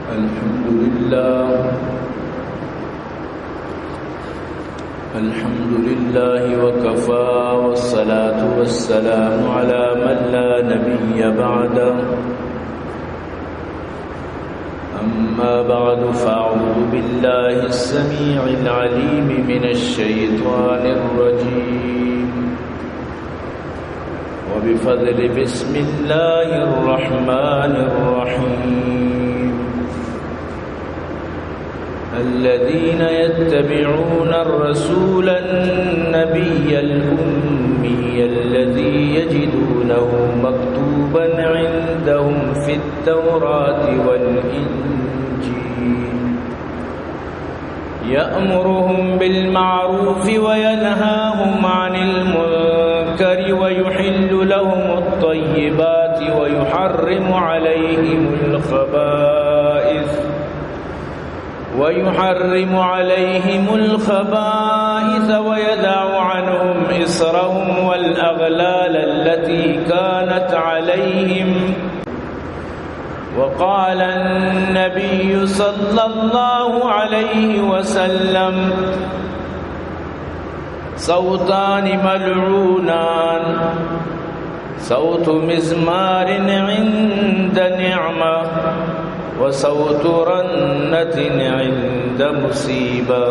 الحمد لله وكفى والصلاة والسلام على من لا نبي بعده أما بعد فأعوذ بالله السميع العليم من الشيطان الرجيم وبفضل بسم الله الرحمن الرحيم الذين يتبعون الرسول النبي الأمي الذي يجدونه مكتوبا عندهم في التوراة والإنجيل يأمرهم بالمعروف وينهاهم عن المنكر ويحل لهم الطيبات ويحرم عليهم الخبائث ويدع عنهم إصرهم والأغلال التي كانت عليهم وقال النبي صلى الله عليه وسلم صوتان ملعونان صوت مزمار عند نعمة وصوت رنة عند مصیبہ.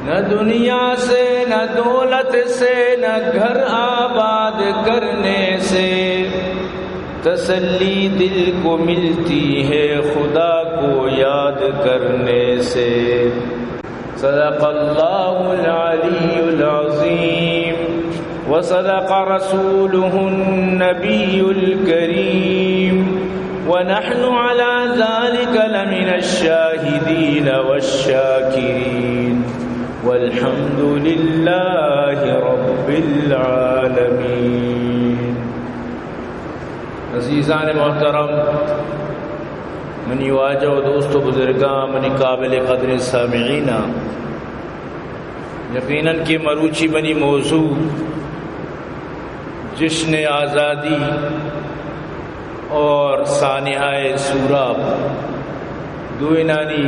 نہ دنیا سے نہ دولت سے نہ گھر آباد کرنے سے تسلی دل کو ملتی ہے خدا کو یاد کرنے سے. صدق اللہ العلی العظیم وصدق رسوله النبی الکریم ونحن على ذلك لمن الشاهدين والشاكرين والحمد لله رب العالمين. عزیزان محترم، منی واجہ و دوست و بزرگاں، منی قابل قدر سامعین، یقیناً کہ مروچی بنی موضوع جشن آزادی اور سانحہ سوراب دوئنانی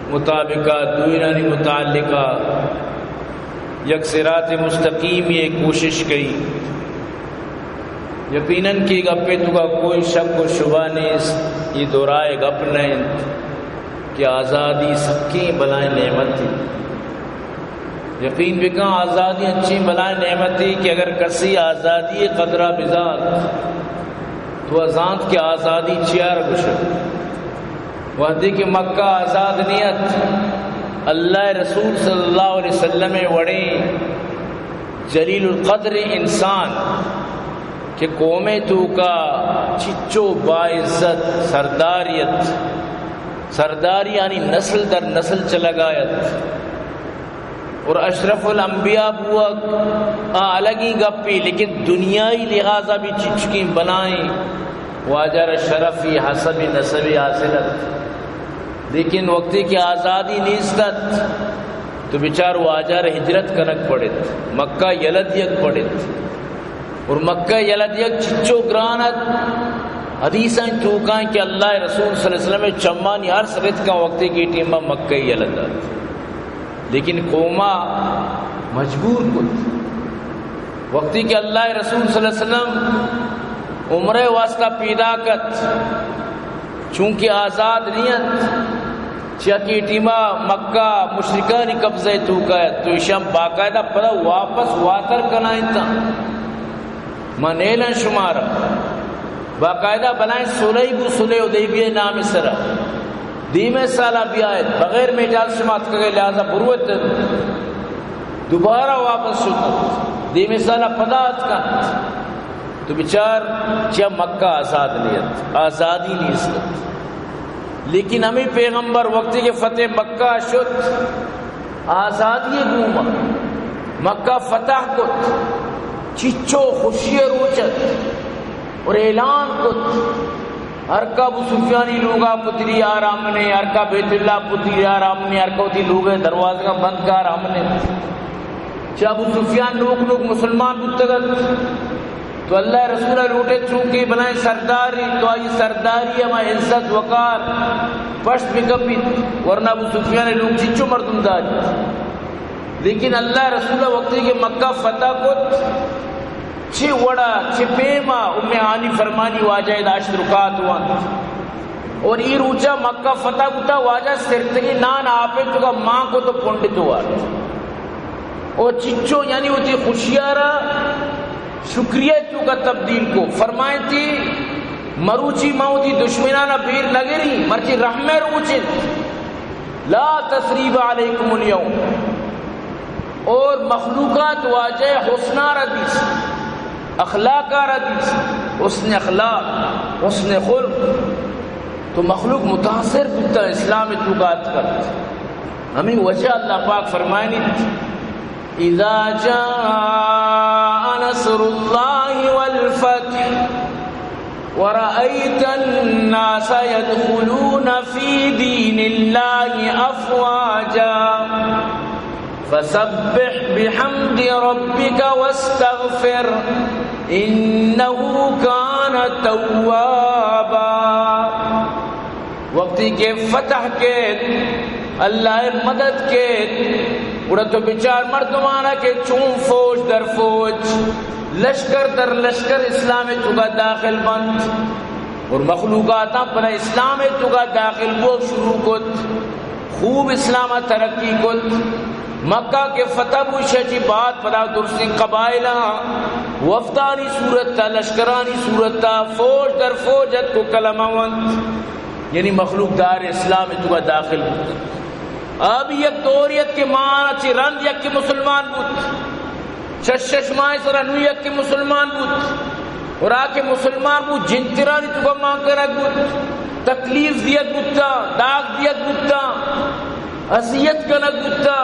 متعلقہ یک صراط مستقیم یہ کوشش کی. یقیناً کہ گپے تو کا کوئی شک و شبہ نہیں، یہ دورائے گپ نہیں کہ آزادی سب کی بلائیں نعمت تھی. یقین بکا آزادی اچھی بلائیں نعمت تھی کہ اگر کسی آزادی قدرہ بذات تو ازانت کی آزادی چیار گشت وحدی کہ مکہ آزاد نیت اللہ رسول صلی اللہ علیہ وسلم وڑے جلیل القدر انسان کہ قوم تو کا چچو باعزت سرداری یعنی نسل در نسل چلا گایت اور اشرف الانبیاء بوا الگ ہی گپی، لیکن دنیائی لحاظہ بھی چچکی بنائیں واجر شرفی حسب نسبی حاصلت. لیکن وقتی کی آزادی نیستت تو بیچار واجر ہجرت کنک پڑت، مکہ یلد یک پڑت، اور مکہ یلد یک چچو گرانت حدیثاں توکائیں کہ اللہ رسول صلی اللہ علیہ وسلم چمانی ہر سرت کا وقتی کی ٹیمہ مکہ یلد آت. لیکن قوما مجبور کت وقتی کہ اللہ رسول صلی اللہ علیہ وسلم عمرہ واسطہ پیدا کت چونکہ آزاد نیت چاکی ٹیمہ مکہ مشرکانی قبضہ تو کہت تو اشام باقاعدہ پڑا واپس واتر کنائیں تا منیلن شمارا باقاعدہ بلائیں صلح حدیبیہ نام سرہ دیمے سالہ بیائیت بغیر میں اجازت شمات کرے لہذا بروت دوبارہ واپس شکت دیمے سالہ پدات کن تو بچار چیا مکہ آزادی نیست. لیکن ہمیں پیغمبر وقتی کے فتح مکہ شد آزادی گوما مکہ فتح کت چچو خوشی روچت اور اعلان کت ارکا ابو سفیانی لوگا پتری آرام نے ارکا بیت اللہ پتری آرام نے ارکا ہوتی لوگ دروازہ کا بند کا آرام نے چاہ ابو سفیان لوگ مسلمان بتگت تو اللہ رسول لوٹے چونکہ بنائے سرداری تو آئی سرداری ہمیں عزت وقار پشت بکپی ورنہ ابو سفیان لوگ چچو مردم داری. لیکن اللہ رسول وقتی کے مکہ فتح کو چھ وڑا چھ پیما ام عانی فرمانی واجہ داشت رکات وان اور یہ روچا مکہ فتح کتا واجہ سرتگی نان آپے تو کا ماں کو تو پونڈت ہوا اور چچو یعنی وہ تھی خوشیارا شکریہ تو کا تبدیل کو فرمائیں تھی مروچی موتی دشمنانا بیر لگری مرچی رحمہ روچن لا تثریب علیکم اليوم اور مخلوقات واجہ حسنہ ردیس اخلاق ردیس حسن اخلاق حسن خلق تو مخلوق متاثر بتا اسلام تو بات کرتا ہمیں وجہ اللہ پاک فرمائنی اذا جاء نصر اللہ والفتح ورأيت الناس يدخلون في دين الله أفواجا فسبح بحمد ربك واستغفر إنه كان توابا. وقتی کے فتح کے اللہ مدد کے اڑا تو بچار مردمانہ کے چون فوج در فوج لشکر در لشکر اسلام چکا داخل بند اور مخلوقات پر اسلام چکا داخل وہ شروع کت خوب اسلام ترقی کت. مکہ کے فتح بوشی بات پدا درستی قبائلہ وفدانی صورت تا لشکرانی صورت تا فوج در فوجت کو کلمہ وند یعنی مخلوق دار اسلام چکا داخل بود. اب یک دوریت کے معنی چی رند یک کے مسلمان بود شش ماہ سر انو یک کے مسلمان بود اور آکے مسلمان بود جنترانی تو کا ماں کرک بود تکلیف دیت بودتا داغ دیت بودتا اذیت کنک بودتا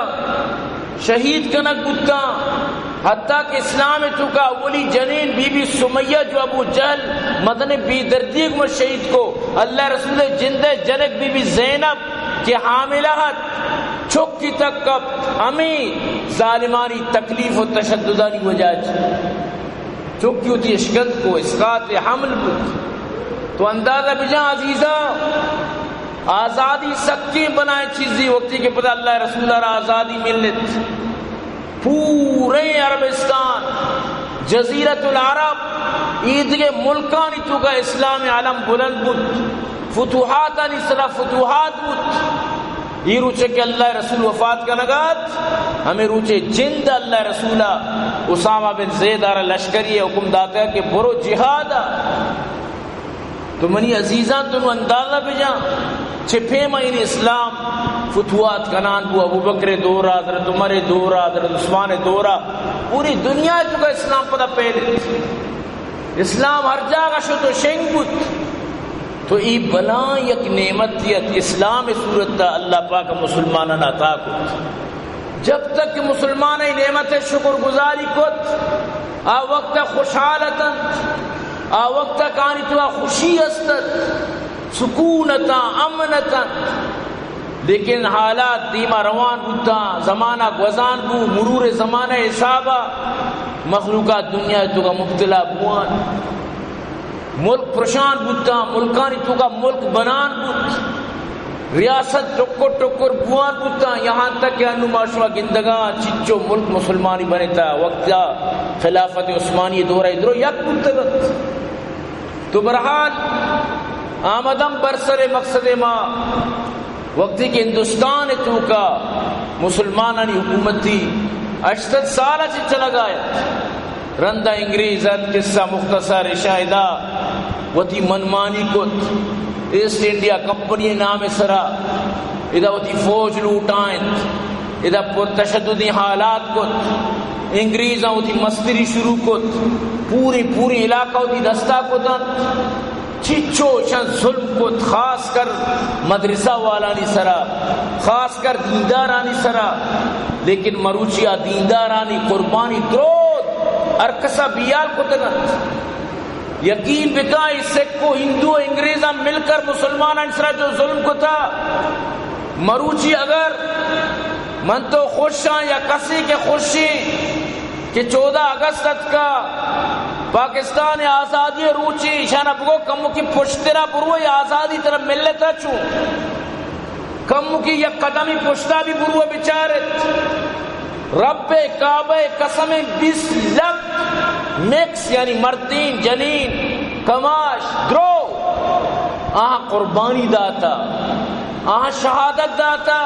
شہید کنک بودتا حتیٰ کہ اسلام تو کا اولی جنین بی بی سمیہ جو ابو جہل مدن بی دردیگ میں شہید کو اللہ رسول جندے جنک بی بی زینب کہ حاملہت چھکی تک کب ہمیں ظالمانی تکلیف و تشددانی وجہ چھکی ہوتی اشکت کو اسقاط حمل بود. تو اندازہ بجا عزیزہ آزادی سکی بنائے چیزی وقتی کے پتہ اللہ رسول اللہ آزادی ملت پورے عربستان جزیرت العرب عید کے ملکانی تو کا اسلام عالم بلند بود فتوحات علی صرح فتوحات بود. یہ روچے کہ اللہ رسول وفات کا نگات ہمیں روچے جند اللہ رسولہ اسامہ بن زید آرہ لشکری حکم داتا ہے کہ برو جہادا. تو منی عزیزان تو اندازہ بجا چھپے مہین اسلام فتوحات کنان بو ابو بکر دورہ حضرت عمر دورہ حضرت عثمان دورہ پوری دنیا تو کا اسلام پتہ پہلے اسلام ہر جاگہ شو تو شنگ بود. تو ای بلا یک نعمتیت اسلام صورت اللہ پاک مسلمانان عطا کت جب تک کہ مسلمان نعمت شکر گزاری کت آ وقت خوشحالتا آ وقت کانی تو خوشی استت سکونتا امنتا. لیکن حالات دیما روان بودتا زمانہ گوزان بو مرور زمانہ حسابہ مخلوقات دنیا تو کا مبتلا بوان ملک پرشان بودتا ملکانی تو کا ملک بنان بود ریاست ٹکر ٹکر بوان بودتا یہاں تک کہ انو معاشوہ گندگاں چچو ملک مسلمانی بنتا وقتا خلافت عثمانی دورہ ادھرو یک بودتا. تو برحال آمدم برسر مقصد ما وقتی کہ ہندوستان تو کا مسلمانانی حکومت تھی 80 سالہ سے چلا گیا رندہ انگریزت قصہ مختصر شاہدہ وتی منمانی کت ایسٹ انڈیا کمپنی نام سرا ادھا وتی فوج لوٹائیں ادھا پرتشددی حالات کت انگریزاں وتی مستری شروع کت پوری علاقہ وتی دستا کتن چچو شان ظلم کت خاص کر مدرسہ والانی سرا خاص کر دیندارانی سرا. لیکن مروچیا دیندارانی قربانی درود ارکسا بیال کتنت یقین بکا اس سکھ کو ہندو انگریزاں مل کر مسلمان سرا جو ظلم کو تھا مروچی اگر من تو خوش ہاں یا کسی کے خوشی کہ 14 اگست کا پاکستان آزادی روچی شانہ بگو کمو کی پشترہ بروئی آزادی طرف ملتا چوں کمو کی یک قدمی پشتہ بھی بروئی بچارت رب کعبہ قسم 20 لاکھ میکس یعنی مردین جنین کماش درو قربانی داتا شہادت داتا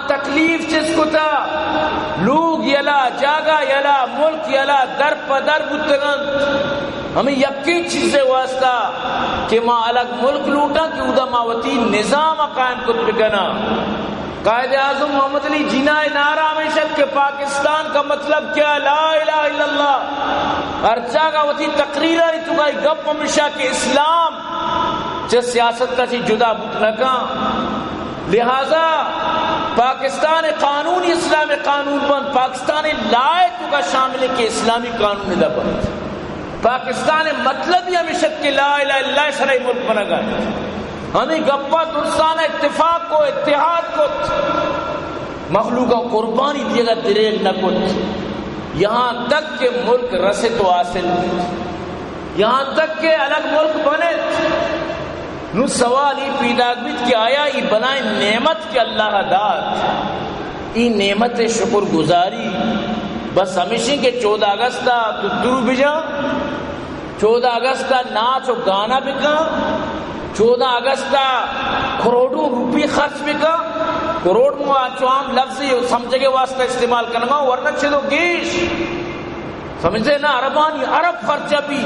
تکلیف جس کو تا لوگ یلا جاگا یلا ملک یلا در پدر بتگن ہمیں یقین چیزیں واسطہ کہ ماں الگ ملک لوٹا کہ ادا ماوتی نظام قائم کت بکنا قائد اعظم محمد علی جناح نعرہ ہمیشہ کہ پاکستان کا مطلب کیا لا الہ الا اللہ ہر جگہ وتی تقریرہ نہیں تو گئی گپ ہمیشہ کہ اسلام جس سیاست کا چی جدا بکنکا لہذا پاکستان قانونی اسلامی قانون بند پاکستان لائق کا شامل ہے کہ اسلامی قانون دا بند پاکستان مطلب ہی ہمیشہ کہ لا الہ الا اللہ شرعی ملک بنا گئے ہمیں گپا درستان اتفاق کو اتحاد کو مخلوقہ قربانی دیے گا دریل نہ کچھ یہاں تک کہ ملک رسے تو حاصل یہاں تک کہ الگ ملک بنے نو سوال ہی پیدا بیت کہ آیا یہ بنائے نعمت کے اللہ داد یہ نعمت شکر گزاری بس ہمیشہ کے 14 اگست تو درو بجا 14 اگست ناچ و گانا بکا 14 اگست کروڑوں روپی خرچ بکا کروڑ عام لفظ سمجھے کے واسطہ استعمال کرنا ورنہ چھلو گیش سمجھے نا عربانی عرب خرچہ بھی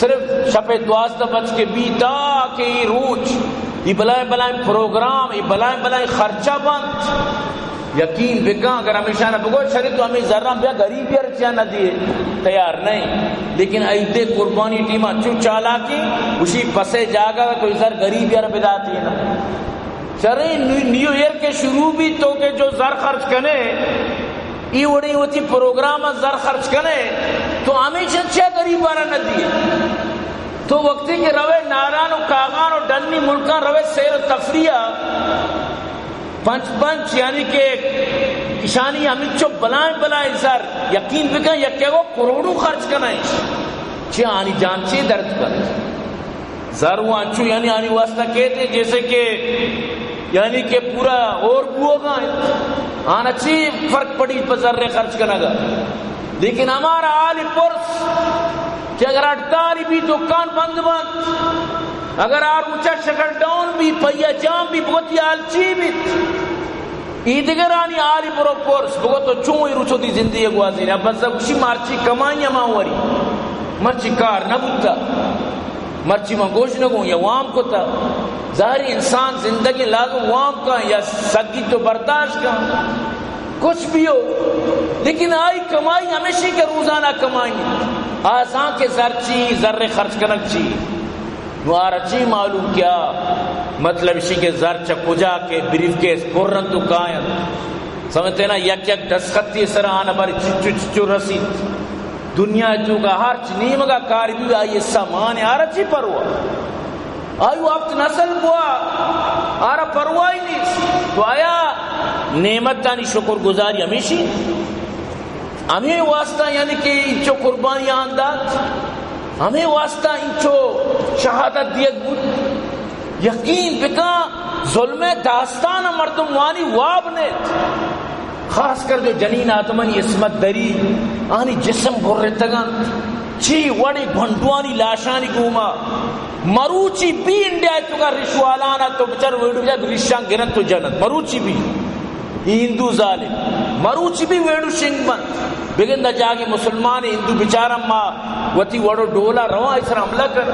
صرف شپے دوازدہ بج کے بیتا کہ یہ روچ یہ بلائیں پروگرام یہ بلائیں خرچہ بند یقین بکا اگر ہمیشہ نہ بگو شریف تو ہمیں ذرہ بیا غریب یا رچہ نہ دیے تیار نہیں لیکن ایدے قربانی ٹیمہ چو چالا کی اسی پسے جاگا تو ذر غریب یا رب داتی ہے نا چرے نیو ایئر کے شروع بھی تو کہ جو زر خرچ کنے یہ وڑی ہوتی پروگرام زر خرچ کنے تو ہمیشہ چھے غریبانہ نہ دیے تو وقتی کے روے ناران و کاغان و ڈنی ملکان روے سیر و تفریح پنچ یعنی کہ اشانی ہمیں چو بلائیں زر یقین بکن یکے کو کروڑوں خرچ کرنا ہے چھے آنی جان چھے درد کر زر وہ انچو یعنی آنی واسطہ کہتے جیسے کہ یعنی کہ پورا اور بوگا آنا چی فرق پڑی پر ذرے خرچ کرنا گا لیکن ہمارا آلی پرس کہ اگر اٹھتاری بھی دکان بند اگر آر اونچا شکل ڈاؤن بھی پہیا جام بھی بہتی آلچی بھی ایدگرانی آلی برو پرس بہت تو چون ہی روچو دی زندگی گوازی اب بس اکشی مارچی کمائیں ماوری مرچی کار نہ بکتا مرچی میں گوش نہ گوں یا وام کو تا ظاہری انسان زندگی لازم وام کا یا سگی تو برداشت کا کچھ بھی ہو لیکن آئی کمائی ہمیشہ کے روزانہ کمائی آسان کے زر خرچ کنک چی نوارا چی معلوم کیا مطلب اسی کے زر چکوجا کے بریف کے پورن تو کائن سمجھتے نا یک دستخطی سر آنا باری چچو رسید دنیا جو کا ہر چنیم کا کاری بھی آئی سامان آرہ چی پر ہوا آئیو اب نسل بوا آرہ پروائی نہیں تو آیا نعمت تانی شکر گزاری ہمیشی ہمیں واسطہ یعنی کہ انچو قربانی آنداد ہمیں واسطہ انچو شہادت دیت بود یقین بکا ظلم داستان مردم وانی وابنیت خاص کر جو جنین آتمانی اسمت دری آنی جسم گھرتگن چی وڑی بھنڈوانی لاشانی گوما مروچی بھی انڈیا تو کا رشوالانا تو بچار ویڈو جا رشان گرن تو جنت مروچی بھی ہندو ظالم مروچی بھی ویڈو شنگ بند بگندہ جاگی مسلمان ہندو بچارم ما وطی وڑو ڈولا رواں اس حملہ کر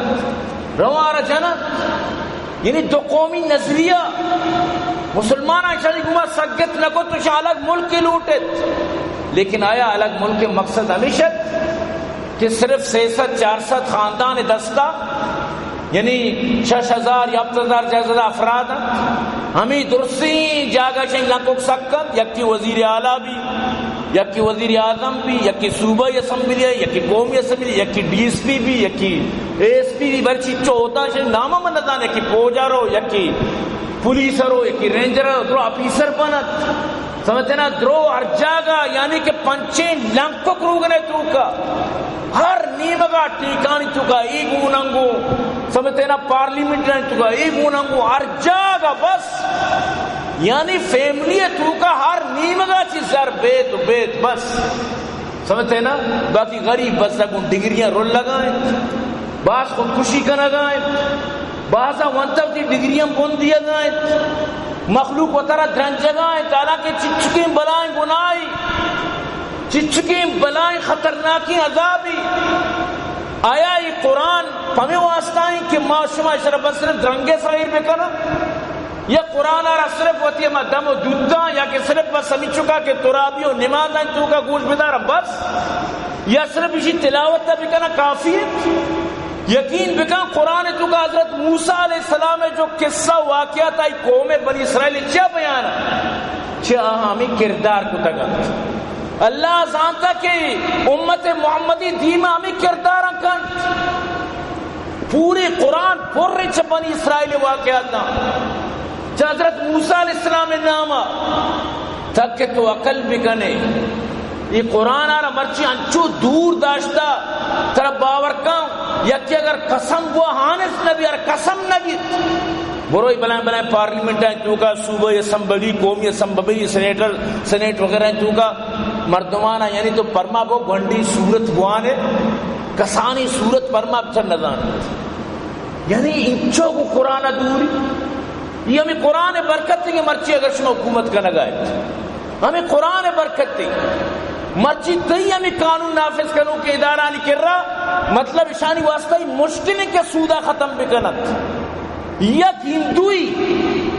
رواں آرہ جنت یعنی دو قومی نظریہ مسلمان آئیشانی گما سگت لگو تو شاہ الگ ملک کے لوٹت لیکن آیا الگ ملک کے مقصد ہمیشہ کہ صرف 600-400 خاندان دستہ یعنی 6,000 یا 7,000 جائزہ افراد ہمیں درستی جاگہ شاہ لنکوک سکت یکی وزیر اعلیٰ بھی یکی وزیر اعظم بھی یکی صوبہ اسمبلی یکی قومی اسمبلی یکی ڈی ایس پی بھی یکی ایس پی بھی برچی چوتا شاہ نامہ مندان یکی پوجارو یکی پولیسرو یکی رینجرو تو آفیسر بنت سمجھتے نا درو ہر جاگا یعنی کہ پنچیں لنگ کو کروگنے تو کا ہر نیمگا ٹیکانی تو کا ایگو ننگو سمجھتے نا پارلیمنٹ رہن تو کا ایگو ننگو ہر جاگا بس یعنی فیملی تو کا ہر نیمگا چیز زر بیت بیت بس سمجھتے نا باقی غریب بس اگون ڈگریاں رول لگائیں بعض خودکشی کا لگائیں بعضا ونتب دی ڈگریاں بون دیا گائیں مخلوق و طرح درن جگائیں تالا کہ چچکیں بلائیں گنائی چچکیں بلائیں خطرناکی عذابی آیا یہ قرآن پہمیں واسطائیں کہ ما شما شرف صرف درنگے صغیر بکنا یا قرآن آرہ صرف ہوتی ہے ما دم و دودھا یا کہ صرف بس سمجھ چکا کہ ترابی و نماز آئیں تو کا گوش بدارا بس یا صرف اسی تلاوت بکنا کافی ہے یقین بکن قرآن تو کا حضرت موسیٰ علیہ السلام میں جو قصہ واقعات آئی قوم بنی اسرائیل چاہ بیانا چاہ ہمیں کردار کو تگا اللہ زانتا کہ امت محمدی دیمہ ہمیں کردار کن پوری قرآن پر رچ بنی اسرائیل واقعات چاہ حضرت موسیٰ علیہ السلام میں ناما تک کہ تو عقل بکنے یہ قرآن آرہ مرچی انچو دور داشتا طرف باور کام یا کہ اگر قسم وہ ہانس نبی اور قسم نبی بروئی بلائیں بلائیں پارلیمنٹ ہیں تو کا صوبہ اسمبلی قومی اسمبلی سینیٹ وغیرہ ہیں تو کا مردمانہ یعنی تو پرما کو گھنڈی صورت بوانے کسانی صورت پرما بچر نظان یعنی انچو کو قرآن دوری یہ ہمیں قرآن برکت دیں گے مرچی اگر شما حکومت کا نگائے ہمیں قرآن برکت دیں مرچی تئی ہمیں قانون نافذ کروں کہ ادارہ نہیں کر رہا مطلب اشانی واسطہ ہی مشکل ہے کہ سودہ ختم بکنت یک ہندوئی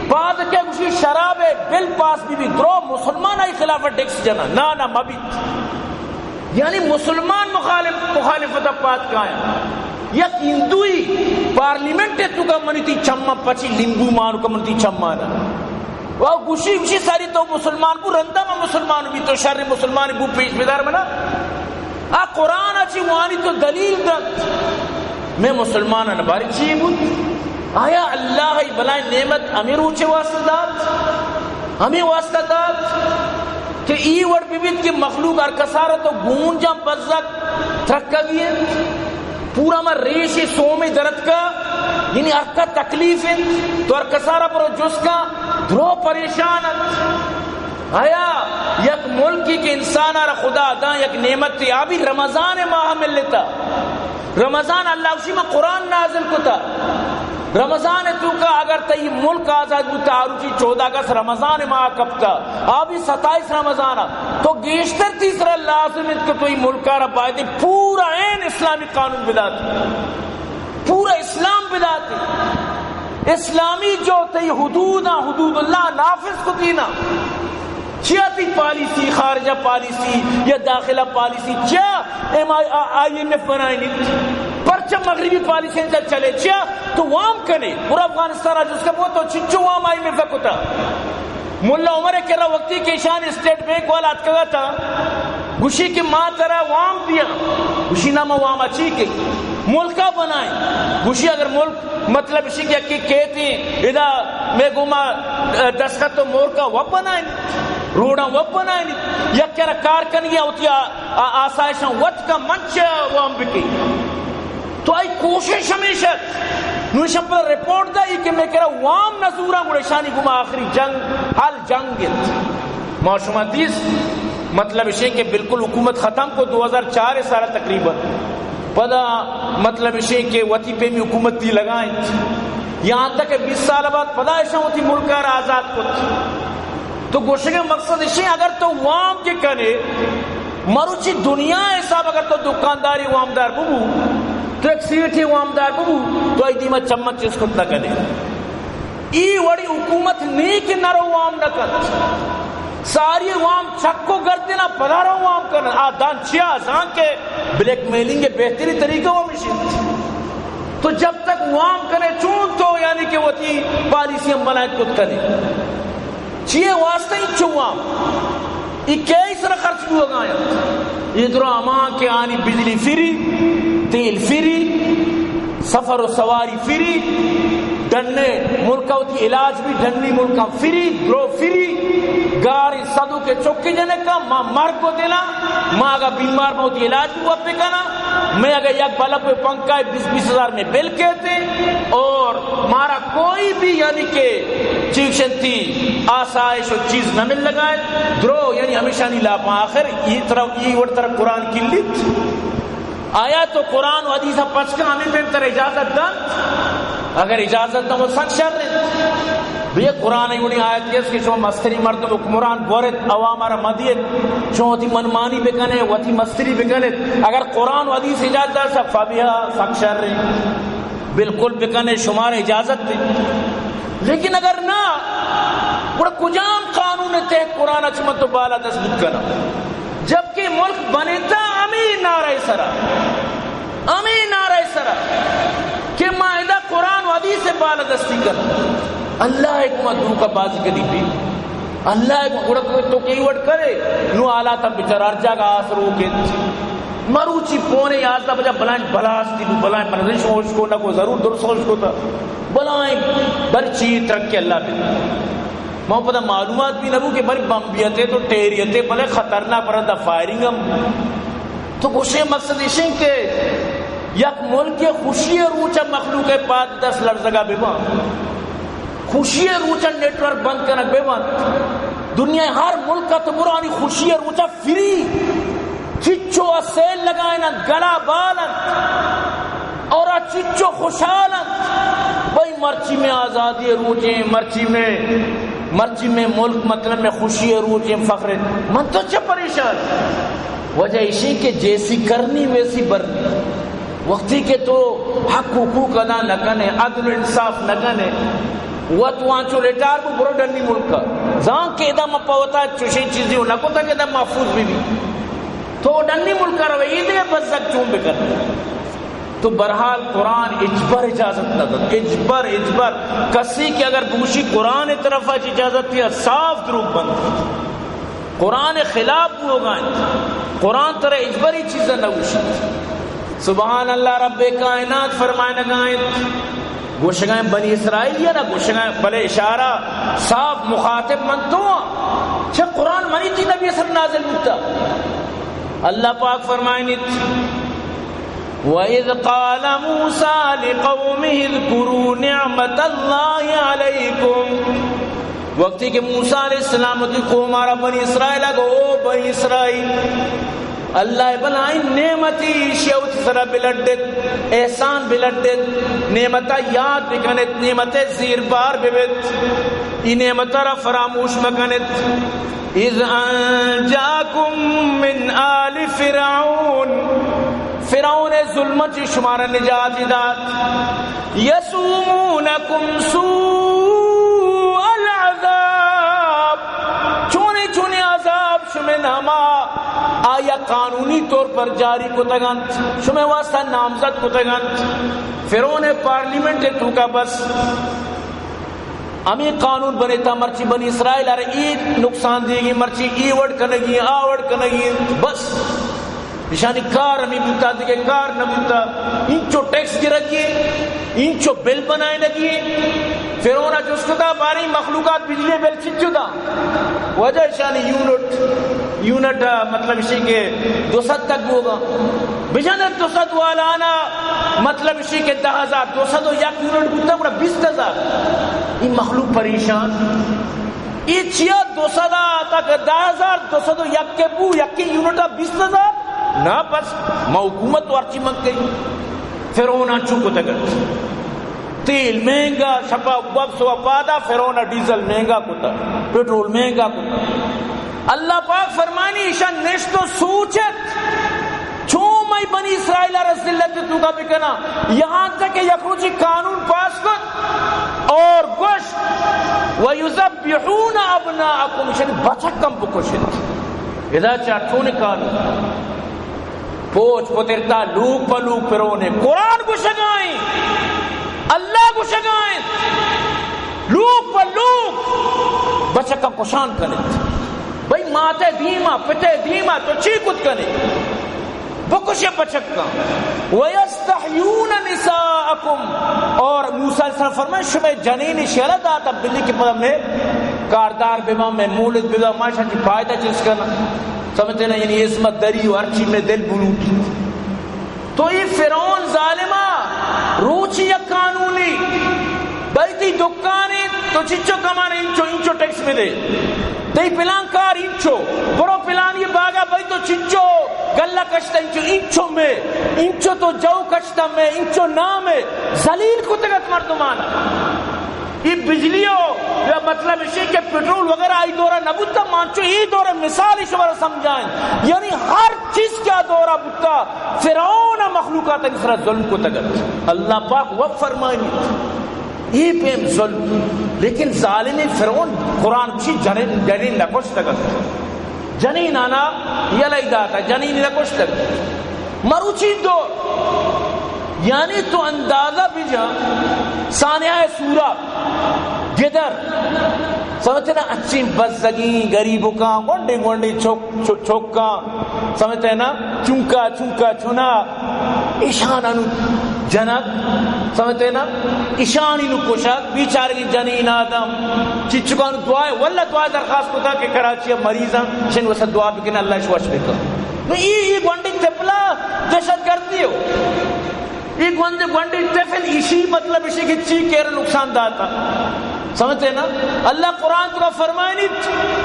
بعد کے کچھ شراب بل پاس بھی درو مسلمان آئی خلاف ٹیکس جنا نا مبیت یعنی مسلمان مخالفت پات کا ہے یک ہندوئی پارلیمنٹ تو کا منی تی چمہ پچی لنگو مانو کا منی تی چمانا وہ گوشی ساری تو مسلمان کو رندہ میں مسلمان بھی تو شر مسلمان بو پیش بیدار منا قرآن اچھی وانی تو دلیل دت میں مسلمان نباری چی بود آیا اللہ بلائیں نعمت ہمیں روچے واسطہ دات ہمیں واسطہ دات کہ ای وڑ بیبیت کی مخلوق ارکسارہ تو گون جام بزک ترکا گئے پورا میں ریشی سومی درد کا یعنی ارکا تکلیف ہے تو ارکسارہ پر جس کا درو پریشانت آیا یک ملکی کے انسان آرہ خدا دا یک نعمت تھی آبی رمضان ماہ مل لیتا رمضان اللہ اسی میں قرآن نازل کو تھا رمضان تو کا اگر تی ملک آزاد بوتا آروچی 14 اگست رمضان ماہ کب تھا آبی 27 رمضان تو گیشتر تیسرا لازم ہے کہ تو یہ ملک آرہ باید پورا این اسلامی قانون بداتی پورا اسلام بداتی اسلامی جو تی حدود اللہ نافذ کو دینا چیا تی پالیسی خارجہ پالیسی یا داخلہ پالیسی چیا IMF بنائی نہیں پرچہ مغربی پالیسی چلے چیا تو وام کنے پورا افغانستان آج اس کا بہت تو چچو وام IMF کو تھا ملا عمر کہہ رہا وقتی کے شان اسٹیٹ بینک والا اتکا تھا گوشی کے ماں طرح وام دیا گوشی نامہ وام اچھی کے ملکہ بنائیں گوشی اگر ملک مطلب اسی کہ کہتی ادا میں گما دستخط تو مور کا وب بنائیں روڑا وب بنائیں یا کہہ رہا کارکنگیاں ہوتی آسائشاں وط کا منچ وام بکی تو آئی کوشش ہمیشہ نوشم پر رپورٹ دائی کہ میں کہہ رہا وام نزورا گوڑشانی گما آخری جنگ حال جنگ معاشمہ دیس مطلب اسے کہ بالکل حکومت ختم کو 2004 سالہ تقریباً پدا مطلب اسے کہ وطی پہ میں حکومت دی لگائیں یہاں تک کہ 20 سال بعد پدا ایسا ہوتی ملک آر آزاد کو تو گوشے کے مقصد اسے اگر تو وام کے کنے مروچی دنیا حساب اگر تو دکانداری وامدار ببو تو ایک سیٹھی وامدار ببو تو ای دیمہ چمچ چیز خود نہ کنے ای وڑی حکومت نیک نرو وام نہ کن ساری وام چکو گردنا پدارو وام کرنا آدان چیا آزان کے بلیک میلنگ کے بہتری طریقہ وہ مشین تو جب تک وام کرے چون تو یعنی کہ وہ تھی پالیسیاں بنائے کت کرے چیئے واسطہ ہی چھو وام اکیس سر خرچ بھی ہوگا ادھر امان کے آنی بجلی فری تیل فری سفر و سواری فری ڈننے ملکہ ہوتی علاج بھی ڈننی ملکہ فری درو فری گاری صدو کے چوکی جنے کا ماں مرگ کو دینا ماں اگر بیمار میں ہوتی علاج بھی وہ پکانا میں اگر یک بلب پہ پنکھا 20,000 میں بل کہتے اور مارا کوئی بھی یعنی کہ چیکشنتی آسائش و چیز نہ مل لگائے درو یعنی ہمیشہ نہیں لاپا آخر یہ وڑ طرح قرآن کی لت آیا تو قرآن و حدیثہ پچکا ہمیں بہتر اجازت دن اگر اجازت دن وہ سنگ شر بھئی قرآن ایونی آیت کیس کہ شما مستری مردم حکمران بورت عوامر مدیت شما تی منمانی بکنے و تی مستری بکنے اگر قرآن و حدیث اجازت دن سب فابیہ سنگ شر بالکل بکنے شمار اجازت دیں لیکن اگر نہ وہ کجام قانون تے قرآن اچمت تو بالا دست بکنا جبکہ ملک بنے تھا امین نعرہ سرا کہ معاہدہ قرآن و حدیث سے بالا دستی کر اللہ ایک مدعو کا بازی کری بھی اللہ ایک اڑک تو کئی وڑ کرے نو آلہ تب بچار ارجا کا آسر ہو کے مروچی پونے یازدہ بجا بلائیں بلاستی بھی بلائیں پرزش ہوش کو نہ کو ضرور درست ہوش کو تھا بلائیں برچی ترک اللہ بھی ماں پتہ معلومات بھی نبو کہ بڑی بمبیتیں تو ٹیریتیں بلے خطرناک پردہ فائرنگ ہم تو خوشی مقصد اشیں کہ یک ملک خوشی روچہ مخلوق پاک 10 لرزگا بیوان خوشی روچہ نیٹورک بند کرنک بیوان دنیا ہر ملک کا تو برانی خوشی روچہ فری چچو اسیل لگائنا گلا بالا اور چچو خوشحالا بھئی مرچی میں آزادی روچیں مرچی میں ملک مطلب میں خوشی روچیں فخر من تو چھ پریشان وجہ اسی کہ جیسی کرنی ویسی برنی وقتی کے تو حق حقوق ادا نہ کنے عدل انصاف نہ کنے وہ تو آنچو لیٹار کو برو ڈنی ملک کا زان کے ادھا مپاوتا چوشیں چیزیں نہ کو تک ادھا محفوظ بھی تو ڈنی ملک کا روی دے بس زک چون بکر تو برحال قرآن اجبر اجازت نہ دن اجبر کسی کہ اگر گوشی قرآن طرف اجازت دیا صاف دروگ بند قرآن خلاف ہوگا قرآن طرح اجبری چیزیں نہ گوشی سبحان اللہ رب کائنات فرمائے نگائیں گوشگائیں بنی اسرائیل یا نہ گوشگائیں بلے اشارہ صاف مخاطب من تو چھے قرآن منی تھی نبی صلی نازل متا اللہ پاک فرمائیں وَإِذْ قَالَ مُوسَى لِقَوْمِهِ اذْكُرُوا نِعْمَةَ اللَّهِ عَلَيْكُمْ وقتی کہ موسیٰ علیہ السلام کی قوم آرہ بنی اسرائیل اگو او بنی اسرائیل اللہ بلائیں نعمتی شیوت سرہ بلڈت احسان بلڈت نعمتہ یاد بکنت نعمتہ زیر بار ببت یہ نعمتہ را فراموش مکنت اذ انجاکم من آل فرعون ظلمت شمار نجات داد یسومونکم سوء العذاب چونے عذاب شمیں ناما آیا قانونی طور پر جاری کو تگنت شمیں واسطہ نامزد کو تگنت فرعون پارلیمنٹ تو کا بس ہمیں قانون بنے تھا مرچی بنی اسرائیل ارے عید نقصان دے گی مرچی ای وڈ کنگی آ وڈ کنگی بس نشانی کار ہمیں بوتا دیکھے کار نہ بوتا انچو ٹیکس کی رکھیے انچو بل بنائے لگیے فرعون جس کو دا باری مخلوقات بجلی بل چچو دا وجہ شانی یونٹ مطلب اسی کے 200 تک ہوگا بجانت 200 والا آنا مطلب اسی کے 10,000 200 یک یونٹ بوتا بڑا 20,000 یہ مخلوق پریشان یہ چیا 200 تک 10,000 200 یک کے بو یک کی یونٹ 20,000 نہ بس حکومت ورچی مک گئی فرعون چوکو تگت تیل مہنگا شپا وقت وفادہ فرعون ڈیزل مہنگا کتا پیٹرول مہنگا کتا اللہ پاک فرمانی ایشان نشتو سوچت چون میں بنی اسرائیل رسل اللہ تو کا بکنا یہاں تک کہ یکروچی قانون پاس کر اور گوشت وَيُذَبِّحُونَ أَبْنَاءَكُمْ شنی بچکم بکشت اذا چاٹھونے قانون پوچھ پترتا لوگ پلوگ پرونے قرآن کو شگائیں اللہ کو شگائیں لوگ پلوگ بچکم کشان کنت بھئی ماتے دیما پتے دیما تو چی کت کنے بکشے بچکم وَتَسْتَحْيُونَ نِسَاءَكُمْ، اور موسیٰ علیہ السلام فرمائے شبہ جنین شیرت آتا بلی کے پدم میں کاردار بیما میں مولد بیما ماشا چی فائدہ چیز کرنا سمجھتے نا، یعنی عصمت دری و ارچی میں دل بلوٹ. تو یہ فرعون ظالمہ روچی یا قانونی بیتی دکانے تو چچو کمانے انچو ٹیکس میں دے دی پلان کار انچو برو پلان یہ باغا بھائی تو چچو گلہ کشتا انچو میں انچو تو جو کشتا میں انچو نام ہے ذلیل کو تگت مردمانا. یہ بجلیوں یا مطلب اسی کہ پیٹرول وغیرہ آئی دورہ نبوتا مانچو یہ دورہ مثالی شمارا سمجھائیں، یعنی ہر چیز کیا دورہ بتا فرعون مخلوقات اس طرح ظلم کو تگت. اللہ پاک وہ فرمائیں یہ پیم ظلم، لیکن ظالم فرعون قرآن کی جنین لکوش تگت جنین آنا یلی داتا جنین لکوش تگت مروچی دور. یعنی تو اندازہ بھی جا سانحہ سورہ گدر سمجھتے نا اچھی بزدگی غریبوں کا گونڈی گونڈی چھوکا سمجھتے نا چونکا چونکا چنا ایشان انو جنک سمجھتے نا ایشانی نو کشک بیچارگی جنین آدم چچکا نو دعائے واللہ دعائے درخواست کو تھا کہ کراچی مریضاں شن وسط دعا بکن اللہ شوش بکن. تو یہ گونڈی تپلا دشت کرتی ہو، یہ گونڈی تفل اسی مطلب اسی کی چی کیر نقصان داتا سمجھتے نا. اللہ قرآن تو فرمائے نہیں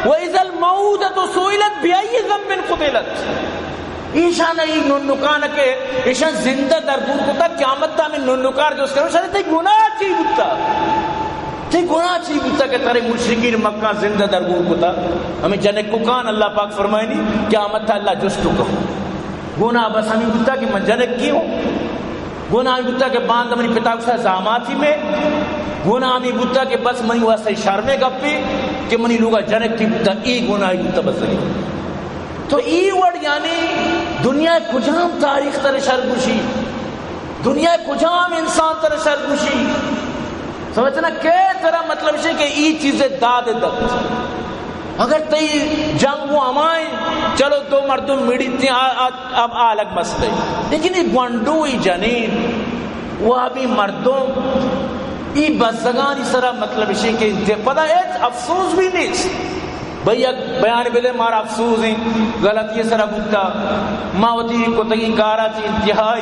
وَإِذَا الْمَوْدَةُ سُئِلَتْ بِأَيِّ ذَنبٍ قُتِلَتْ. ایشان ایک ننکان کے ایشان زندہ دربور کتا قیامت تا میں ننکار جو اس کرو شاید تی گناہ چی بتا تی گناہ چی بتا کہ تارے مشرکین مکہ زندہ دربور کتا ہمیں جنک کان اللہ پاک فرمائے نہیں قیامت تا اللہ جستو کہو گناہ بس ہمیں بتا کہ من جنک کی ہوں، گناہ ہمیں بتا کہ باندھ منی پتا کسا زاماتی میں، گناہ ہمیں بتا کہ بس منی واسطے شرمے گپی کہ منی لوگا جنک کی بتا ای گناہ بتا بس لگی. تو ای وڑ یعنی دنیا کجام تاریخ تر شرگوشی، دنیا کجام انسان تر شرگوشی سمجھنا کہ طرح مطلب ہے کہ ای چیزیں داد دت اگر تی جنگ وہ ہمائیں چلو دو مردم میڑیتی اب الگ مسئلے، لیکن یہ گونڈوئی جنین وہ ابھی مردم ای بزگان اس طرح مطلب ہے کہ پتہ ہے افسوس بھی نہیں بھئی ایک بیان بلے مارا افسوس ہیں غلط یہ سرہ بودتا ماوتی کو تگی کارا تھی انتہائی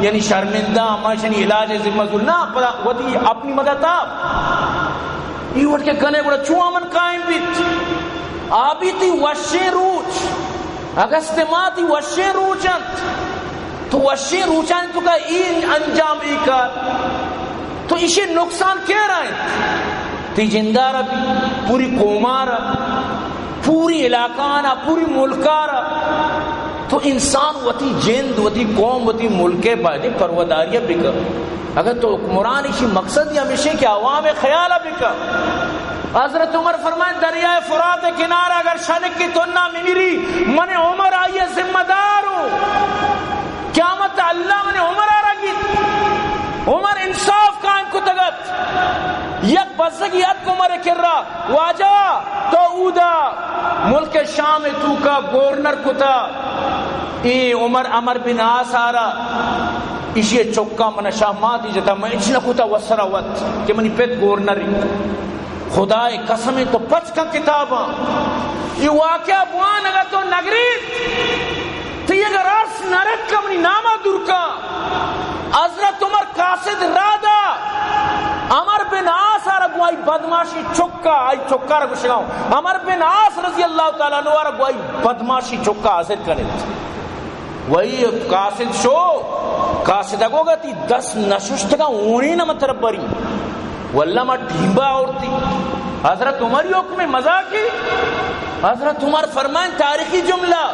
یعنی شرمندہ ماشنی علاج ذمہ نا پدا وطی اپنی مدد آپ یہ وٹ کے کنے گوڑا چون امن قائم بیت آبی تی وشے روچ اگستماتی وشے روچنت تو وشے روچنت تو کا این انجام ای کار تو اسے نقصان کیا رہے تی جندارہ بھی پوری قومارہ پوری علاقانہ پوری ملکارہ تو انسان وطی جند وطی قوم وطی ملکے باید پرواداریہ بکر اگر تو حکمران اسی مقصد یا ہمیشہ کہ عوام خیالہ بکر. حضرت عمر فرمائیں دریائے فرات کنارہ اگر شنک کی تنہ میری من عمر آئیے ذمہ دار ہوں قیامت اللہ من عمر آ رہا گی عمر انصاف قائم کو تگت یک بزگیت کو مرے کر رہا واجہ تو اودا ملک شام تو کا گورنر کتا ای عمر عمر بن عاص آرہ اسی چکا من شاہ ماتی جتا میں اچھنا کتا وسرہ وقت کہ منی پیت گورنری خدای قسمیں تو پچ کا کتاباں یہ واقعہ بوان اگر تو نگری تو یہ اگر عرص نرک کا منی نامہ درکا حضرت عمر قاصد رادا عمر بن عاص آرہ گوائی بدماشی چکا آئی چکا رہ گوشگاؤں عمر بن عاص رضی اللہ تعالیٰ عنہ آرہ گوائی بدماشی چکا حاصل کرے وہی قاصد شو قاصد اگو گا تی 10 نششت کا اونی نہ مطرب بری واللہ ما ٹھیمبا اورتی حضرت عمر ہی حکم مزا کی حضرت عمر فرمائیں تاریخی جملہ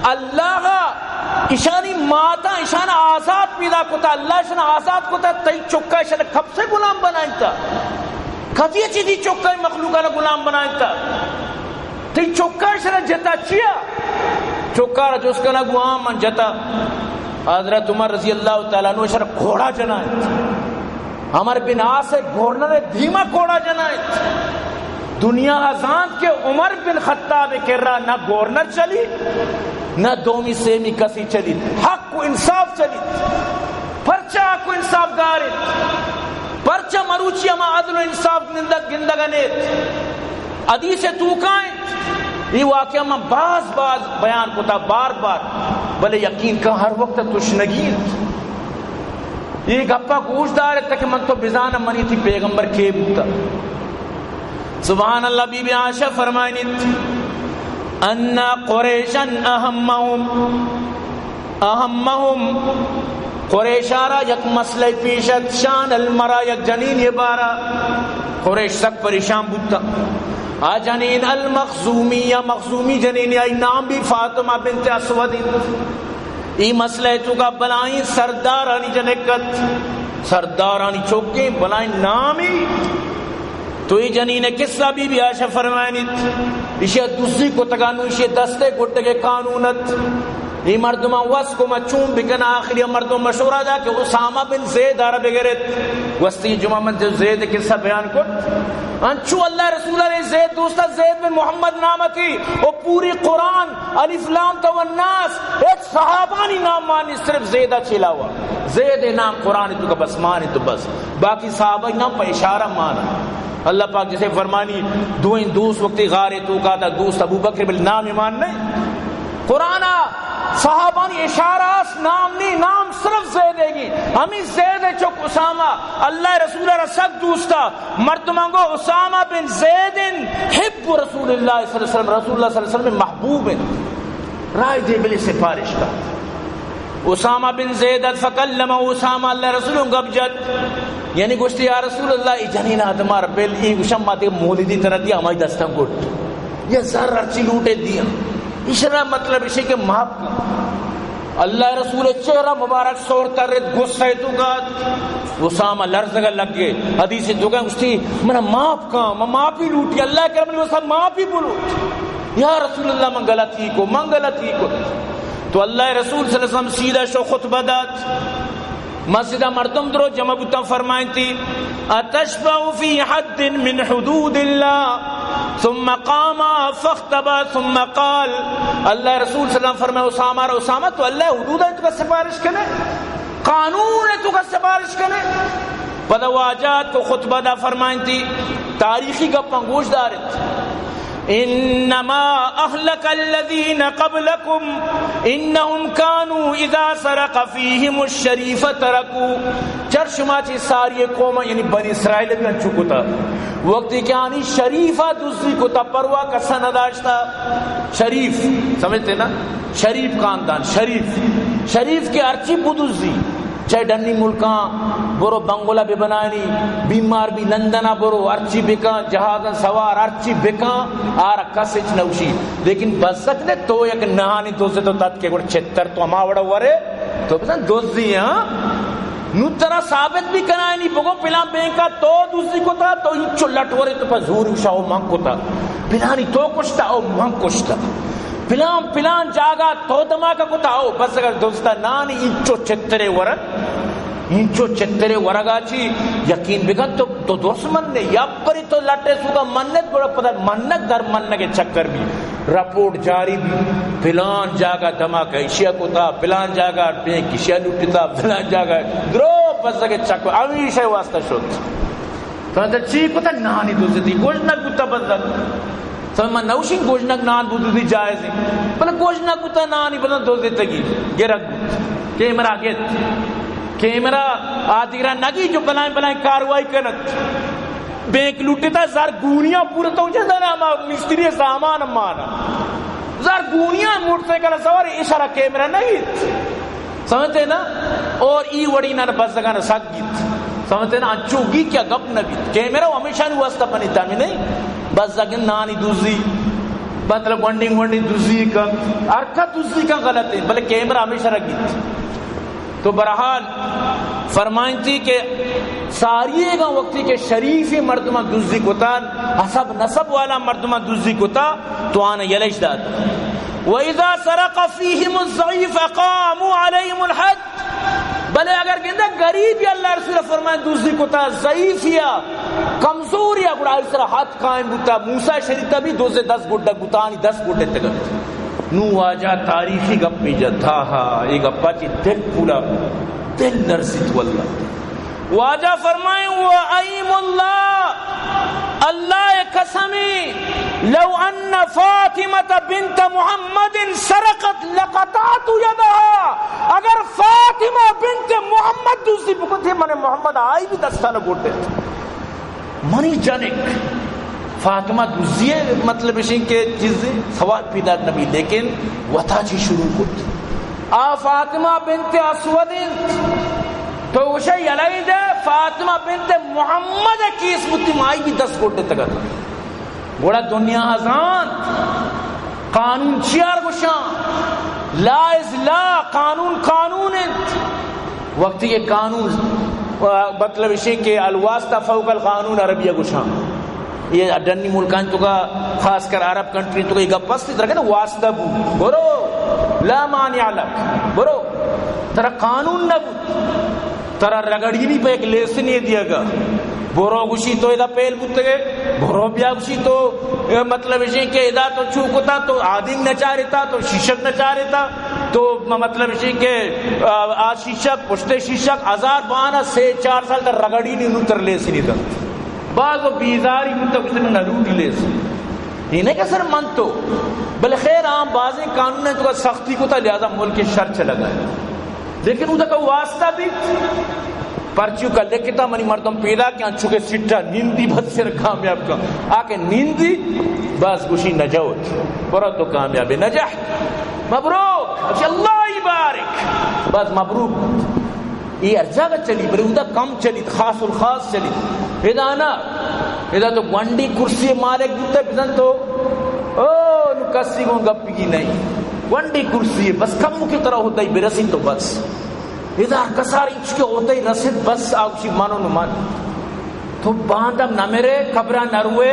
اللہ اشانی ماتا اشان آزاد پیدا کتا اللہ اشان آزاد کتا تی چکا اشان کب سے غلام بنائیں تا کدی چیزی چکا مخلوقہ غلام بنائیں تا تی چکا اشان جتا چیا چکا رہا جو اس کا نگو آمن جتا حضرت عمر رضی اللہ تعالیٰ عنہ اشان گھوڑا جنائیں عمر بن عاص گورنر دھیما گھوڑا جنائیں دنیا آزاد کے عمر بن خطاب کر رہا نہ گورنر چلی نہ دومی سیمی کسی چلی حق و انصاف چلی پرچہ حق و انصاف دارت پرچہ مروچی اما عدل و انصاف گندگنیت حدیث توکائیں یہ واقعہ میں باز بیان کتا بار بار بلے یقین کا ہر وقت تشنگیت یہ گپا گوش دار ہے کہ من تو بزانہ منی تھی پیغمبر کے بوتا سبحان اللہ. بی بی عائشہ فرمائنیت ان قریشن اہمہم قریشارا یک مسئلہ پیشت شان المرا یک جنین یہ بارا قریش سک پریشان بوتا آ جنین المخزومی یا مخزومی جنین یا نام بھی فاطمہ بنت اسود ای مسئلہ تو کا بلائیں سردارانی جنکت سردارانی چوکیں بلائیں نامی تو یہ جنین قصہ بی بی عائشہ فرمائنیت اسے دوسری کو تگانو اسے دستے گھٹ کے قانونت یہ مردمہ وس کو مچون بکن آخری مردم مشورہ دا کہ اسامہ بن زید عرب گرت وستی جمعہ من جو زید قصہ بیان کر انچو اللہ رسول اللہ زید دوستا زید بن محمد نامتی وہ پوری قرآن الف لام تو الناس ایک صحابانی نام مانی صرف زیدہ چلا ہوا زید نام قرآن تو کا بس مانی تو بس باقی صحابہ نام پر اشارہ مانا. اللہ پاک جسے فرمانی دوئیں دوست وقتی غارے تو کا تھا دوست ابو بکر بل نام ایمان نہیں قرآن صحابانی اشارہ نام نہیں نام صرف زید گی ہمیں زید چک اسامہ اللہ رسول رسک دوستا مردمان کو اسامہ بن زید حب رسول اللہ صلی اللہ علیہ وسلم رسول اللہ صلی اللہ علیہ وسلم محبوب رائے دے بلی سفارش کا اسامہ بن زید فکلم اسامہ اللہ رسول گبجت یعنی گوشتی یا رسول اللہ جنین آدمہ ربیل ای گوشم ماتے مولیدی طرح دیا ہماری دستم گوٹ یہ زر رچی لوٹے دیا اشارہ مطلب اسے کہ معاف کا اللہ رسول چہرہ مبارک سور ترد غصہ تو کا اسامہ لرزگا لگ گئے حدیث جو کہ اس تھی میں معاف کا میں معافی لوٹی اللہ کرم نے وہ سب معافی بولو یا رسول اللہ من غلطی کو تو اللہ رسول صلی اللہ علیہ وسلم سیدھا شو خطبہ داد مسجدہ مردم درو جمع بتا فرمائیں تھی اتشبع فی حد من حدود اللہ ثم قام فاختبا ثم قال اللہ رسول صلی اللہ علیہ وسلم فرمائے اسامہ تو اللہ حدود ہے تو کا سفارش کرنے قانون ہے تو کا سفارش کرنے پدواجات کو خطبہ دا فرمائیں تھی تاریخی کا پنگوش دارت انما اهلك الذين قبلكم انهم كانوا اذا سرق فيهم الشريف تركوا چرشما چی ساری قوم یعنی بنی اسرائیل بھی انچو کتا وقتی کہ آنی شریفہ دوسری کتا پروا کا سنداشتا شریف سمجھتے نا شریف خاندان شریف کے ارچی بدوزی چاہے ڈنی ملکاں برو بنگولہ بھی بنانی بیمار بھی لندنہ برو ارچی بکاں جہازن سوار ارچی بکاں آرکا سچ نوشی لیکن بزک نے تو یک نہانی دوسرے تو تات کے گوڑ چھتر تو ہما وڑا ورے تو بزن دوسری ہاں نو ترہ ثابت بھی کنائے نہیں بگو پلان بینکا تو دوسری کو تا تو انچو لٹ ورے تو پا زوری شاہ مانگ کو تا پلانی تو کشتا او مانگ کشتا پلان جاگا تو دماغا کو تاؤ بس اگر دوستا نانی انچو چترے ورگا چی یقین بگن تو دوست مننے یا پری تو لٹے سوگا منت گوڑا پتا منت در مننے کے چکر بھی رپورٹ جاری بھی پلان جاگا دماغا اشیاء کو تا پلان جاگا بینک اشیاء لوٹتا پلان جاگا درو بس اگر چکر ہمیشہ واسطہ شد تو چی پتا نانی دوستی گوشنک بتا بزد سمجھ میں نوشین گوشنک نان بودو دی جائز ہے بلے گوشنک بتا نانی بتا دوستی تگی گرک بود کیمرہ گیت کیمرہ آدھگرہ نگی جو بلائیں کاروائی کنت بینک لوٹتا زرگونیاں پورا تو جیسا نا مستری سامان مانا زرگونیاں موٹ سیکل سوار اشارہ کیمرہ نگیت سمجھتے نا اور ای وڑی نا بزدگانا سک گیت سمجھتے نا انچو گی کیا گپ نبیت کیمرہ ہمیشہ نہیں واسطہ بنیتا میں نہیں بس زگن نانی دوزی مطلب ونڈنگ دوزی کا ارکا دوزی کا غلط ہے بلے کیمرہ ہمیشہ رکھیت تو برحال فرمائیں تھی کہ ساریے گا وقتی کے شریف مردمہ دوزی کو تا حسب نسب والا مردمہ دوزی کو تا تو آنا یلش داد وَإِذَا سَرَقَ فِيهِمُ الضَّعِيفَ قَامُوا عَلَيْهِمُ الْحَدِّ بلے اگر گندہ غریب یا اللہ رسول فرمائے دوسری کو تا ضعیف یا کمزور یا گڑا اس طرح حد قائم بوتا موسیٰ شریطہ بھی 10 گھڑا گتانی 10 گھڑے تک نو واجہ تاریخی گپ می جتا ہا یہ گپا چی دل پورا دل لرزت واللہ واجہ فرمائیں وَأَيْمُ اللَّهِ اللہ قسمی لو ان فاطمہ بنت محمد سرقت لقطعت یدها اگر فاطمہ بنت محمد دوسری بکتے من محمد آئی بھی دستانہ گوٹے منی جانک فاطمہ دوسری مطلب اسی کے چیزیں سوال پیدا نبی لیکن وطا چی شروع کرتی آ فاطمہ بنت اسود تو اسے یلائی دے فاطمہ بنت محمد کی اس متمائی بھی 10 گوٹے تک گوڑا دنیا آزان قانون چیار گوشان لا از لا قانون قانون وقت یہ قانون مطلب اسی کہ الواسطہ فوق القانون عربیہ گوشان یہ ڈنی ملکان تو کا خاص کر عرب کنٹری تو کا یہ گپس تھی طرح کہ واسطہ بو برو لا مانع لک برو ترہ قانون نہ بو ترہ رگڑی نہیں پہ ایک لیسن یہ دیا گا برو گوشی تو ادا پیل بوتے گئے برو بیا گوشی تو مطلب اسی کہ ادا تو چوکتا تو آدم نچا رہتا تو شیشک نچا رہتا تو مطلب اسی کہ شیشک پشتے شیشک 1012 سے 4 سال تر رگڑی نہیں نتر لیسن نہیں تھا بعض و بیزاری منتقل میں نروڑی لیسن یہ نہیں کہ سر من تو بل خیر عام بازیں قانون نے تو سختی کو تھا لہذا ملک شر چلا گئے لیکن ادھا کا واسطہ بھی پرچیو کا لکھتا منی مردم پیدا کیا چکے سٹھا نیندی بھت سے کامیاب کا آکے نیندی بس گوشی نجوت برا تو کامیاب نجح مبروک اچھا اللہ بارک بس مبروک یہ ارجا کا چلی بری ادھا کم چلی خاص الخاص چلی ادھا نا ادھا تو گونڈی کرسی مالک دیتا بزن تو نو کسی کو گپی کی نہیں گونڈی کرسی بس کم کی طرح ہوتا ہی برسی تو بس ادھا کساری چکے ہوتا ہی رسید بس آگوشی مانو نمان تو باندم نہ میرے قبرہ نروے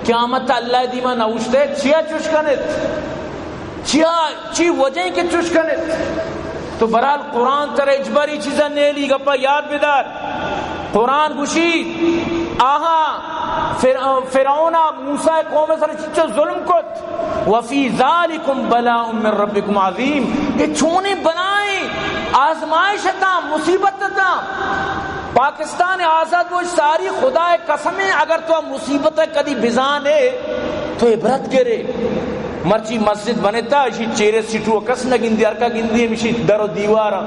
قیامت اللہ دیما نوشتے چیا چوشکنت چی وجہ کے چوشکنت تو برحال قرآن تر اجباری چیزا نیلی گپا یاد بیدار قرآن گوشی آہا فرعون موسیٰ قوم سر چچو ظلم کت وفی ذالکم بلاء من ربکم عظیم یہ چھونے بنائیں آزمائش تا مصیبت تا پاکستان آزاد وہ ساری خدا قسمیں اگر تو مصیبت کدی بزانے تو عبرت کرے مرچی مسجد بنتا اسی چیرے سٹو کس نہ گندی ارکا گندی مشی در و دیوارا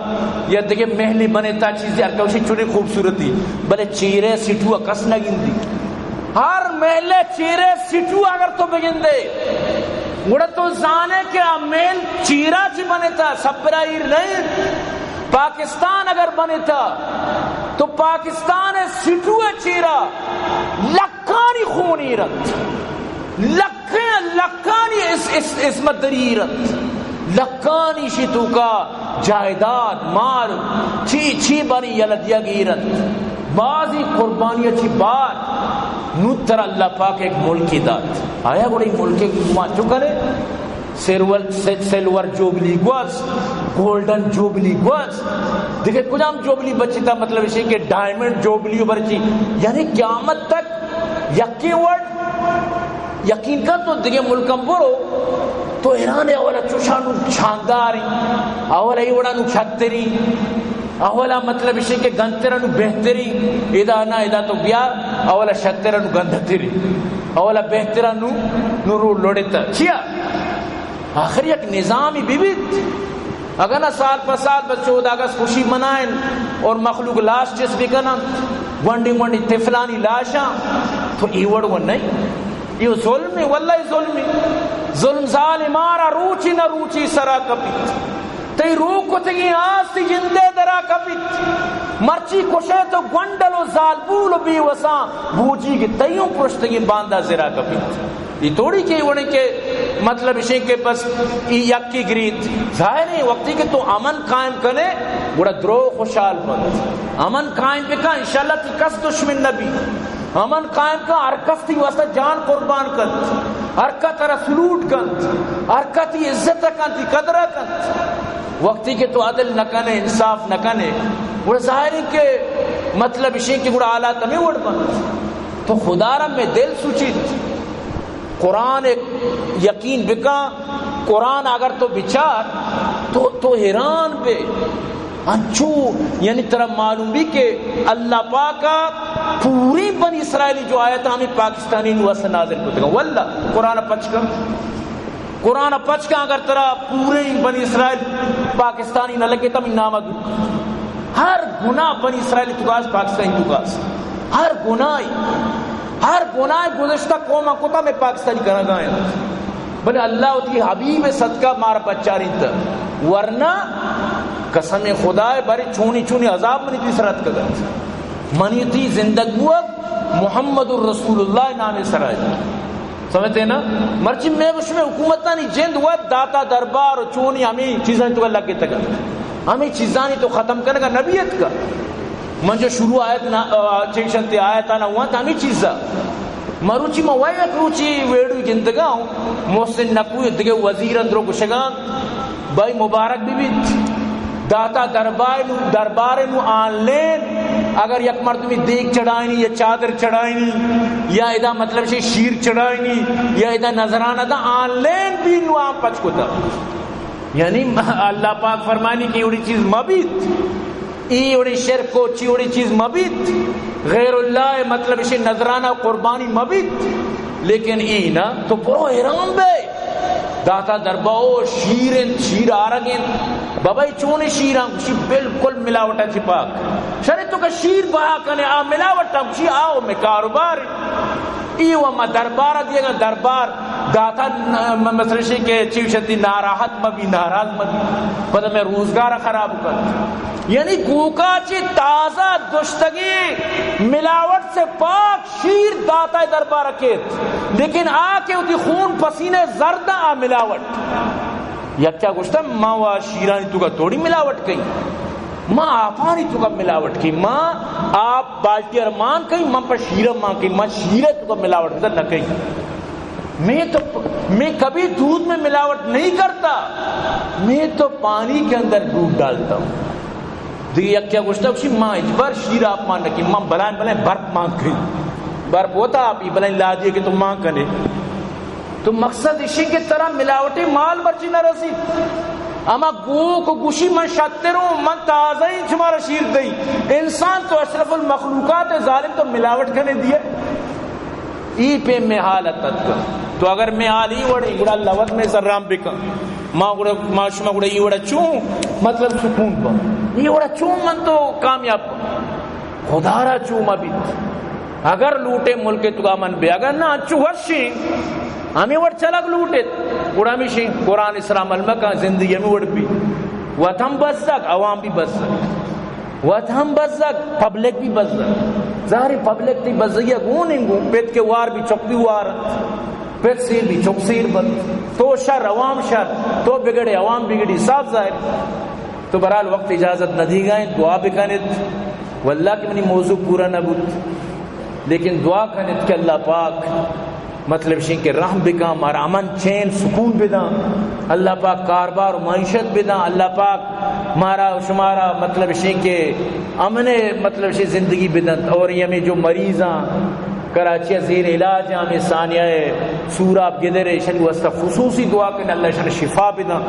یا دیکھے محلی بنتا چیزیں ارکا اسی چھوٹے خوبصورتی بلے چیرے سٹو کس نہ گندی ہر محلے چیرے سٹو اگر تو بگندے گوڑا تو زانے کہ محل چیرہ چی بنتا سپرائیر نہیں پاکستان اگر بنتا تو پاکستان سٹو چیرہ لکھانی خونیرت لکھانی اسمت دریرت لکھانی شتو کا جائیداد مال چی بنی یلدیا گیرت بازی قربانی چی بات نوتر اللہ پاک ایک ملکی داد آیا بڑی ملکی گمان چکا رہے سلور جوبلی گواز گولڈن جوبلی گواز دیکھیں کچھ ہم جوبلی بچی تھا مطلب اسے کہ ڈائمنڈ جوبلی برچی یعنی قیامت تک یقین ورڈ یقین کا تو دیکھیں ملکم برو تو ایران اولا چوشانو شانداری اولا ایوڑانو چھتری اولا مطلب اسے کہ گنترانو بہتری ادا نا ادا تو بیا اولا شترانو گندتری اولا بہترانو نورو لوڑتا چیا آخر یک نظامی بیبیت اگر نہ سال پر سال بس 14 اگست خوشی منائن اور مخلوق لاش جس بھی کنا گونڈی تفلانی لاشاں تو ایوڑ وہ نہیں یہ ظلم ہے واللہ ظلم ہے ظلم ظالمارا روچی نہ روچی سرا کپیت تی روح کو تگی آستی جندے درا کپیت مرچی کشے تو گونڈل و زالبول و بی وسان بوجی کی تیوں پرشتگی باندہ زرا کپیت یہ توڑی کی وڑی کے مطلب اسے کہ بس یک کی گریت ظاہر ہے وقتی کہ تو امن قائم کرے بڑا درو خوشحال بند امن قائم بکا انشاءاللہ تی کس دشمن نبی امن قائم کا حرکت تھی واسطہ جان قربان کن حرکت ترہ سلوٹ کن حرکت تی عزت کن تی قدرہ کن وقتی کہ تو عدل نہ کنے انصاف نہ کنے بڑا ظاہر ہے کہ مطلب اسے کہ بڑا آلات میں وڑ بند تو خدا رب میں دل سوچیت قرآن ایک یقین بکا قرآن اگر تو بچار تو حیران بے انچو یعنی طرح معلوم بھی کہ اللہ پاک پوری بنی اسرائیلی جو آیت ہمیں پاکستانی نوست نازل کو دکھا واللہ قرآن پچ کا اگر طرح پورے بنی اسرائیل پاکستانی نہ لگے تم نامہ دو ہر گناہ بنی اسرائیلی تکاس پاکستانی تکاس ہر گناہ گزشتہ قوم کتا میں پاکستانی کرنا گائیں بلے اللہ ہوتی حبیب صدقہ مارا بچہ رہی تھا ورنہ قسم خدا بارے چونی عذاب منی تھی سرات کا گئے منی تھی زندگی محمد الرسول اللہ نام سرائی سمجھتے ہیں نا مرچی میں اس میں حکومت نہیں جند ہوا داتا دربار چونی ہمیں چیزیں تو اللہ کے تک ہمیں چیزانی تو ختم کرنے کا نبیت کا من جو شروع آیت چیکشنتے آیت آنا ہوا تھا ہمیں چیزا مروچی موائی اکروچی ویڈو گندگا ہوں محسن نقوی دگے وزیر اندروں کو شگان بھائی مبارک بھی بیت داتا دربار نو آن لین اگر یک مرتبی دیکھ چڑھائنی یا چادر چڑھائنی یا ادا مطلب سے شیر چڑھائنی یا ادا نظرانہ دا آن لین بھی نو آن پچ کو تا یعنی اللہ پاک فرمانی کہ اوڑی چیز مبیت ای اوڑی شرک کو چی اوڑی چیز مبیت غیر اللہ مطلب سے نظرانہ قربانی مبیت لیکن ای نا تو برو حیران بے داتا درباؤ شیر آرگین بابای چون شیران کشی بالکل ملاوٹا چی پاک شرط تو کہ شیر بہا کنے آ ملاوٹا کشی آؤ میں کاروبار ایو ما دربارہ دیے گا دربار داتا مسرشی کے چیوشتی ناراحت مبی ناراض مبی پتہ میں روزگار خراب کر یعنی گوکا چی تازہ دشتگی ملاوٹ سے پاک شیر داتا دربارہ کیت لیکن آ کے اتی خون پسینے زردہ آ ملاوٹ یا کیا گوشتا ماں و شیرانی تو کا توڑی ملاوٹ کئی ماں آپانی تو کا ملاوٹ کی ماں آپ بالٹی ارمان کئی ماں پر شیرہ ماں کئی ماں شیرہ تو کا ملاوٹ نہ کئی میں کبھی دودھ میں ملاوٹ نہیں کرتا میں تو پانی کے اندر دودھ ڈالتا ہوں دیکھئے کیا گوشتا ہے ماں اجبر شیرہ آپ مان رکھی ماں بلائیں برپ ماں کئی برپ ہوتا آپ ہی بلائیں لا دیئے کہ تم ماں کنے تو مقصد اسی کی طرح ملاوٹی مال برچی نہ رسی اما گو کو گوشی من شتروں من تازہی چمارا شیر دئی انسان تو اشرف المخلوقات ظالم تو ملاوٹ کرنے دیا ای پہ میں حالت کا تو اگر میں حال ہی وڑی گڑا لوت میں سرام بکا ماں شما گڑا ای وڑا چون مطلب سکون پا ای وڑا چون من تو کامیاب پا خدا را چون مبیت اگر لوٹے ملک تو کا من بے اگر نہ چو ہرشی ہمیں وڑ چلک لوٹت وڑا ہمیشہ قرآن اسلام المکہ زندگی میں وڑ بھی وطن بزدک عوام بھی بزدک وطن بزدک پبلک بھی بزدک ظاہری پبلک تی بزدگی گونیں گو پیت کے وار بھی چک بھی وارت پیت سیر بھی چک سیر بند تو شر عوام شر تو بگڑے عوام بگڑی صاف ظاہر تو برحال وقت اجازت نہ دی گئیں دعا بکنت واللہ کہ منی موضوع پورا نہ بود لیکن دعا کنت کہ اللہ پاک مطلب شین کہ رحم بکا مارا امن چین سکون بدا اللہ پاک کاربار و معیشت بدا اللہ پاک مارا شمارا مطلب شین کہ امن مطلب شین زندگی بدا اور یہ میں جو مریضاں کراچی زیر علاج ہمیں ثانیہ سوراب گدر شن واسطہ خصوصی دعا کرنے اللہ شن شفا بدا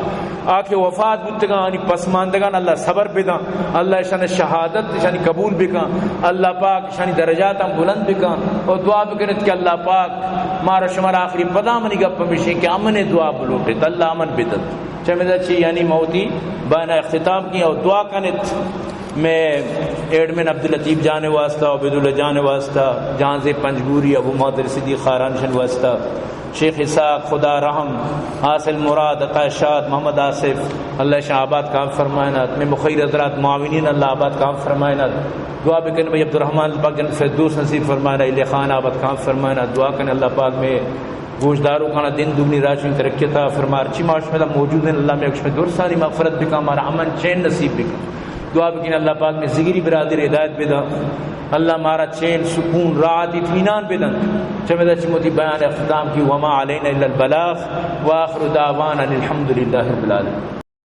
آکے وفات بتگا انی پسماندگان اللہ صبر بدا اللہ شن شہادت شن قبول بکا اللہ پاک شن درجات ہم بلند بکا اور دعا بکنت کہ اللہ پاک مارا شمار آخری پدا منی گپ مشی کہ امن دعا بلوٹے اللہ امن بدت چمیدہ چی یعنی موتی بائنہ اختتام کی اور دعا کنت میں ایڈمن عبداللطیف جانے واسطہ عبیداللہ جانے واسطہ جہاں سے پنجگوری ابو مادر صدیق خاران شن واسطہ شیخ اسحاق خدا رحم حاصل مراد عطا شاد محمد آصف اللہ شاہ آباد کام فرمائنات میں مخیر حضرات معاونین اللہ آباد کام فرمائنات دعا بکن بھائی عبدالرحمن پاک فردوس نصیب فرمائنا علی خان آباد کام فرمائنا دعا کرنے اللہ پاک میں گوشداروں کھانا دن دگنی راشن ترقی عطا فرما اچھی معاش میں موجود ہیں اللہ میں اکش میں درسانی مغفرت بکا ہمارا امن چین نصیب بکا دعا بکن اللہ پاک میں زگری برادر ہدایت بدا اللہ مارا چین سکون راحت اطمینان بدن چمیدہ چموتی بیان اختتام کی وما علینا الا البلاغ وآخر دعوانا الحمدللہ رب العالمین.